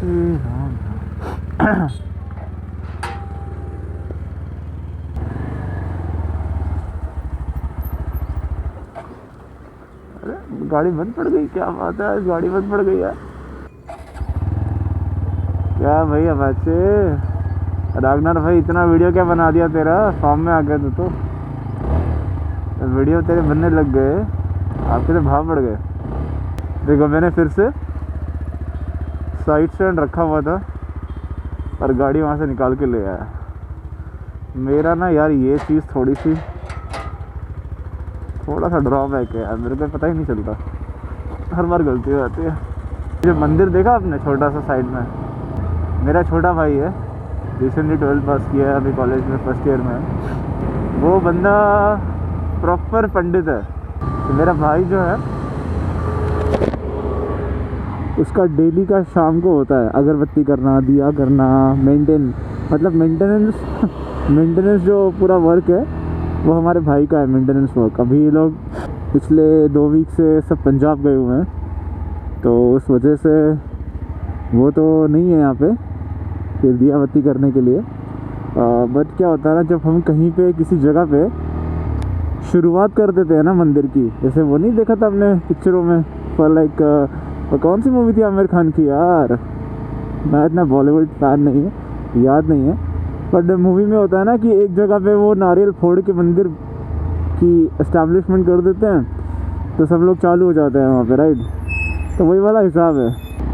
अरे गाड़ी बंद पड़ गई, क्या बात है, गाड़ी बंद पड़ गई है क्या भाई। अपाचे रागनार भाई, इतना वीडियो क्या बना दिया तेरा, फॉर्म में आ गया तो वीडियो तेरे बनने लग गए, आपके तो भाव बढ़ गए। देखो मैंने फिर से साइड स्टैंड रखा हुआ था और गाड़ी वहाँ से निकाल के ले आया। मेरा ना यार ये चीज़ थोड़ा सा ड्रॉबैक है यार, मेरे को पता ही नहीं चलता, हर बार गलती हो जाती है। जो मंदिर देखा आपने छोटा सा साइड में, मेरा छोटा भाई है, रिसेंटली 12th पास किया है, अभी कॉलेज में फर्स्ट ईयर में है। वो बंदा प्रॉपर पंडित है। तो मेरा भाई जो है उसका डेली का शाम को होता है अगरबत्ती करना, दिया करना, मेंटेनेंस जो पूरा वर्क है वो हमारे भाई का है, मेंटेनेंस वर्क। अभी ये लोग पिछले 2 वीक से सब पंजाब गए हुए हैं, तो उस वजह से वो तो नहीं है यहाँ पे फिर दिया बत्ती करने के लिए। बट क्या होता है ना, जब हम कहीं पे किसी जगह पे शुरुआत कर देते हैं ना मंदिर की, जैसे वो नहीं देखा था हमने पिक्चरों में, फॉर लाइक कौन सी मूवी थी आमिर खान की यार, मैं इतना बॉलीवुड फैन नहीं है, याद नहीं है, बट मूवी में होता है ना कि एक जगह पे वो नारियल फोड़ के मंदिर की एस्टैब्लिशमेंट कर देते हैं, तो सब लोग चालू हो जाते हैं वहाँ पे, राइट। तो वही वाला हिसाब है।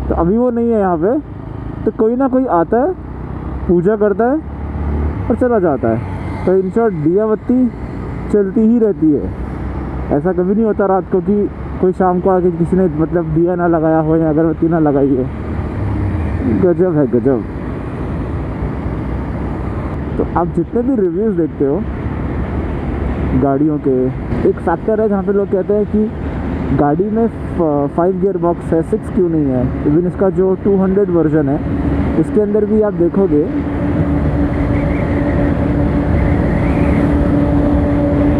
तो अभी वो नहीं है यहाँ पे, तो कोई ना कोई आता है, पूजा करता है और चला जाता है। तो इन शॉर्ट दिया बत्ती चलती ही रहती है, ऐसा कभी नहीं होता रात को कि कोई शाम को आके किसी ने मतलब दिया ना लगाया हो या अगरबत्ती ना लगाई है। गजब है गजब। तो आप जितने भी रिव्यूज़ देखते हो गाड़ियों के, एक फैक्टर है जहाँ पे लोग कहते हैं कि गाड़ी में 5 गियर बॉक्स है, 6 क्यों नहीं है। इवन इसका जो 200 वर्जन है उसके अंदर भी आप देखोगे,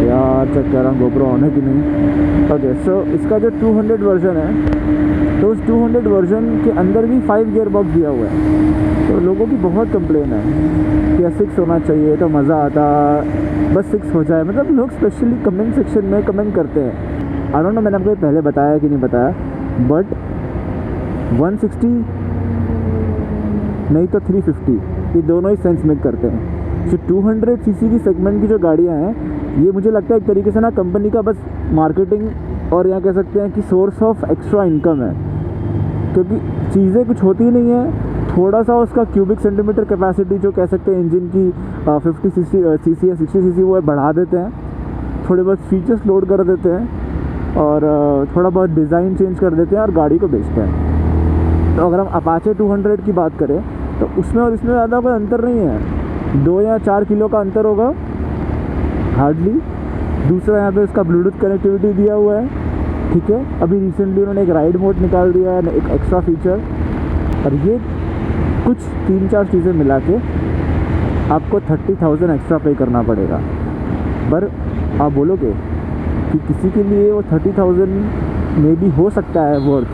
यार चेक कर रहा हूँ गोप्रो ऑन है कि नहीं। ओके, सो इसका जो 200 वर्जन है, तो उस 200 वर्जन के अंदर भी 5 गियर बॉक्स दिया हुआ है। तो लोगों की बहुत कंप्लेन है कि 6 होना चाहिए तो मज़ा आता, बस 6 हो जाए। मतलब लोग स्पेशली कमेंट सेक्शन में कमेंट करते हैं। आई डोंट नो मैंने आपको पहले बताया कि नहीं बताया, बट 160 नहीं तो 350 ये दोनों ही सेंस मेक करते हैं। जो 200 सीसी की सेगमेंट की जो गाड़ियाँ हैं, ये मुझे लगता है एक तरीके से ना कंपनी का बस मार्केटिंग और यहाँ कह सकते हैं कि सोर्स ऑफ एक्स्ट्रा इनकम है, क्योंकि चीज़ें कुछ होती ही नहीं है। थोड़ा सा उसका क्यूबिक सेंटीमीटर कैपेसिटी जो कह सकते हैं इंजन की 50 सीसी या 60 सीसी वो बढ़ा देते हैं, थोड़े बहुत फीचर्स लोड कर देते हैं और थोड़ा बहुत डिज़ाइन चेंज कर देते हैं और गाड़ी को बेचते हैं। तो अगर हम अपाचे 200 की बात करें तो उसमें और इसमें ज़्यादा कोई अंतर नहीं है, 2 या 4 किलो का अंतर होगा हार्डली। दूसरा यहाँ पे उसका ब्लूटूथ कनेक्टिविटी दिया हुआ है, ठीक है। अभी रिसेंटली उन्होंने एक राइड मोड निकाल दिया है, एक एक्स्ट्रा फीचर, और ये कुछ 3-4 चीज़ें मिला के आपको 30,000 एक्स्ट्रा पे करना पड़ेगा। पर आप बोलोगे कि किसी के लिए वो 30,000 में भी हो सकता है वर्थ,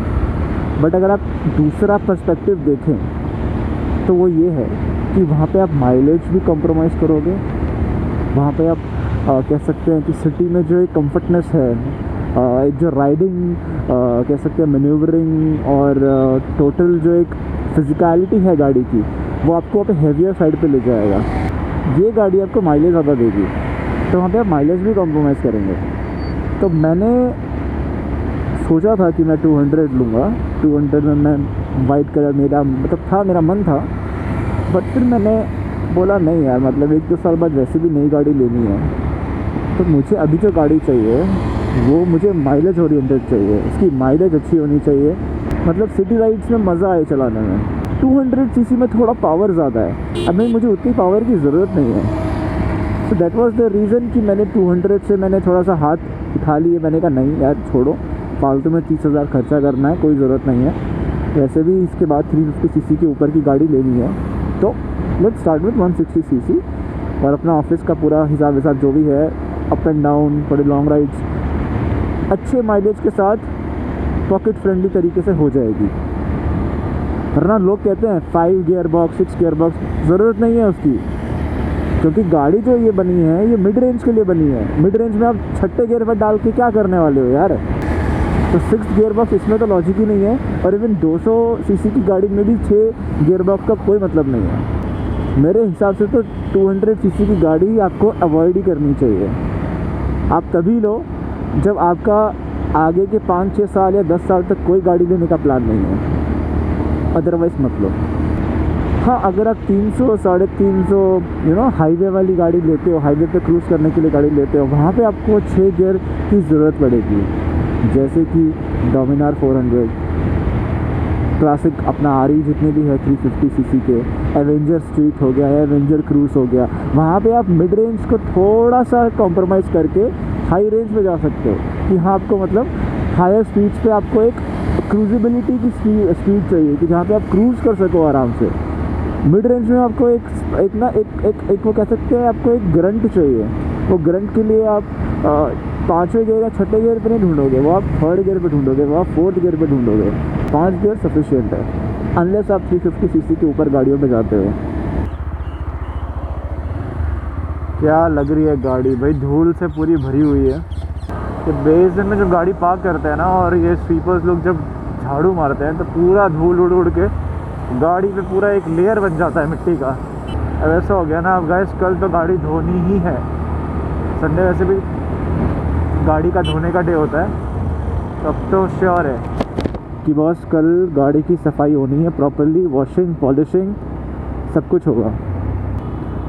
बट अगर आप दूसरा पर्सपेक्टिव देखें तो वो ये है कि वहाँ पे आप माइलेज भी कॉम्प्रोमाइज़ करोगे, वहाँ पे आप कह सकते हैं कि सिटी में जो एक कंफर्टनेस है, एक जो राइडिंग कह सकते हैं मैन्यूवरिंग और टोटल जो एक फिजिकलिटी है गाड़ी की, वो आपको वहाँ पे हैवियर साइड पे ले जाएगा। ये गाड़ी आपको माइलेज ज़्यादा देगी, तो वहाँ पे आप माइलेज भी कॉम्प्रोमाइज़ करेंगे। तो मैंने सोचा था कि मैं 200 लूँगा, 200 में मैं वाइट कलर मेरा मेरा मन था, बट फिर मैंने बोला नहीं यार, मतलब 1-2 साल बाद वैसे भी नई गाड़ी लेनी है, तो मुझे अभी जो गाड़ी चाहिए वो मुझे माइलेज ओरिएंटेड चाहिए, उसकी माइलेज अच्छी होनी चाहिए, मतलब सिटी राइड्स में मज़ा आए चलाने में। 200 सीसी में थोड़ा पावर ज़्यादा है, अब मुझे उतनी पावर की ज़रूरत नहीं है। तो दैट वाज द रीज़न कि मैंने 200 से मैंने थोड़ा सा हाथ उठा लिए। मैंने कहा नहीं यार छोड़ो, फालतू में 30,000 खर्चा करना है, कोई ज़रूरत नहीं है, वैसे भी इसके बाद 350 सीसी के ऊपर की गाड़ी लेनी है, तो लेट्स स्टार्ट विथ 160 सीसी और अपना ऑफिस का पूरा हिसाब जो भी है, अप एंड डाउन, थोड़े लॉन्ग राइड्स अच्छे माइलेज के साथ पॉकेट फ्रेंडली तरीके से हो जाएगी। वरना लोग कहते हैं 5 गियर बॉक्स 6 गियर बॉक्स, ज़रूरत नहीं है उसकी, क्योंकि गाड़ी जो ये बनी है ये मिड रेंज के लिए बनी है। मिड रेंज में आप छठे गियर पर डाल के क्या करने वाले हो यार। तो 6 गियर बॉक्स इसमें तो लॉजिक ही नहीं है, और इवन 200 सीसी की गाड़ी में भी 6 गियर बॉक्स का कोई मतलब नहीं है। मेरे हिसाब से तो 200 सीसी की गाड़ी आपको अवॉइड ही करनी चाहिए। आप तभी लो जब आपका आगे के 5-6 साल या 10 साल तक कोई गाड़ी लेने का प्लान नहीं है, अदरवाइज़ मत लो। हाँ, अगर आप 300 350 हाईवे वाली गाड़ी लेते हो, हाईवे पे क्रूज़ करने के लिए गाड़ी लेते हो, वहाँ पे आपको 6 गियर की ज़रूरत पड़ेगी। जैसे कि डोमिनार 400, क्लासिक अपना आरी जितने भी है 350 सीसी के, एवेंजर स्ट्रीट हो गया, एवेंजर क्रूज़ हो गया, वहाँ पे आप मिड रेंज को थोड़ा सा कॉम्प्रोमाइज़ करके हाई रेंज पे जा सकते हो। कि हाँ, आपको मतलब हायर स्पीड्स पे आपको एक क्रूजिबिलिटी की स्पीड चाहिए कि जहाँ पे आप क्रूज़ कर सको आराम से। मिड रेंज में आपको एक वो कह सकते हैं, आपको एक ग्रंट चाहिए। वो ग्रंट के लिए आप 5वें गियर या 6ठे गियर पे नहीं ढूंढोगे, वो आप 3rd गियर पे ढूंढोगे, वो आप 4th गियर पे ढूंढोगे। 5 गियर सफिशिएंट है, अनलेस आप 350 सीसी के ऊपर गाड़ियों में जाते हो। क्या लग रही है गाड़ी भाई, धूल से पूरी भरी हुई है। तो बेसमेंट में जब गाड़ी पार्क करते हैं ना, और ये स्वीपर्स लोग जब झाड़ू मारते हैं, तो पूरा धूल उड़ के गाड़ी पे पूरा एक लेयर बन जाता है मिट्टी का। अब ऐसा हो गया ना, अब गाइस कल तो गाड़ी धोनी ही है। संडे वैसे भी गाड़ी का धोने का डे होता है, तो अब तो श्योर है कि बॉस कल गाड़ी की सफाई होनी है प्रॉपरली, वॉशिंग पॉलिशिंग सब कुछ होगा।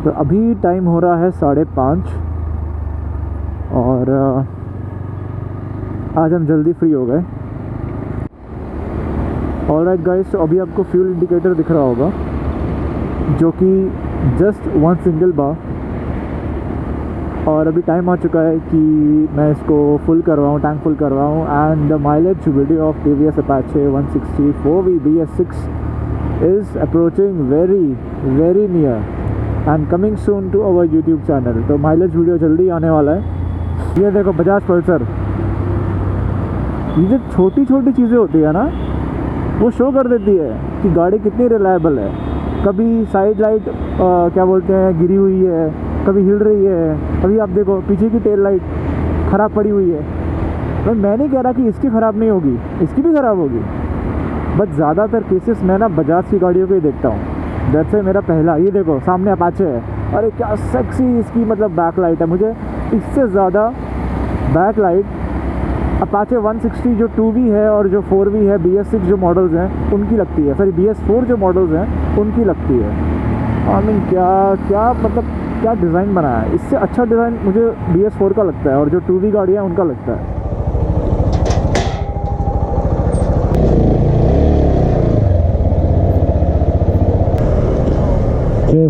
तो अभी टाइम हो रहा है 5:30 और आज हम जल्दी फ्री हो गए। ऑलराइट गाइस, तो अभी आपको फ्यूल इंडिकेटर दिख रहा होगा जो कि जस्ट 1 सिंगल बार, और अभी टाइम आ चुका है कि मैं इसको फुल करवाऊँ, टैंक फुल करवाऊँ। And the mileage video of TVS Apache 160 4V BS6 is approaching very near and coming soon to our YouTube channel. तो माइलेज वीडियो जल्दी आने वाला है। ये देखो बजाज पल्सर, ये जो छोटी छोटी चीज़ें होती है ना, वो शो कर देती है कि गाड़ी कितनी रिलायबल है। कभी साइड लाइट क्या बोलते हैं गिरी हुई है, कभी हिल रही है। अभी आप देखो पीछे की टेल लाइट ख़राब पड़ी हुई है। तो मैं नहीं कह रहा कि इसकी ख़राब नहीं होगी, इसकी भी ख़राब होगी, बट ज़्यादातर केसेस मैं ना बजाज की गाड़ियों को ही देखता हूँ। जैसे मेरा पहला, ये देखो सामने अपाचे है, अरे क्या सेक्सी इसकी मतलब बैक लाइट है। मुझे इससे ज़्यादा बैक लाइट अपाचे 160 जो 2V है और जो 4V है, BS6 जो मॉडल्स हैं उनकी लगती है, सॉरी BS4 जो मॉडल्स हैं उनकी लगती है। आई मीन क्या मतलब क्या डिज़ाइन बनाया है। इससे अच्छा डिज़ाइन मुझे BS4 का लगता है और जो 2V गाड़ियाँ हैं उनका लगता है। जय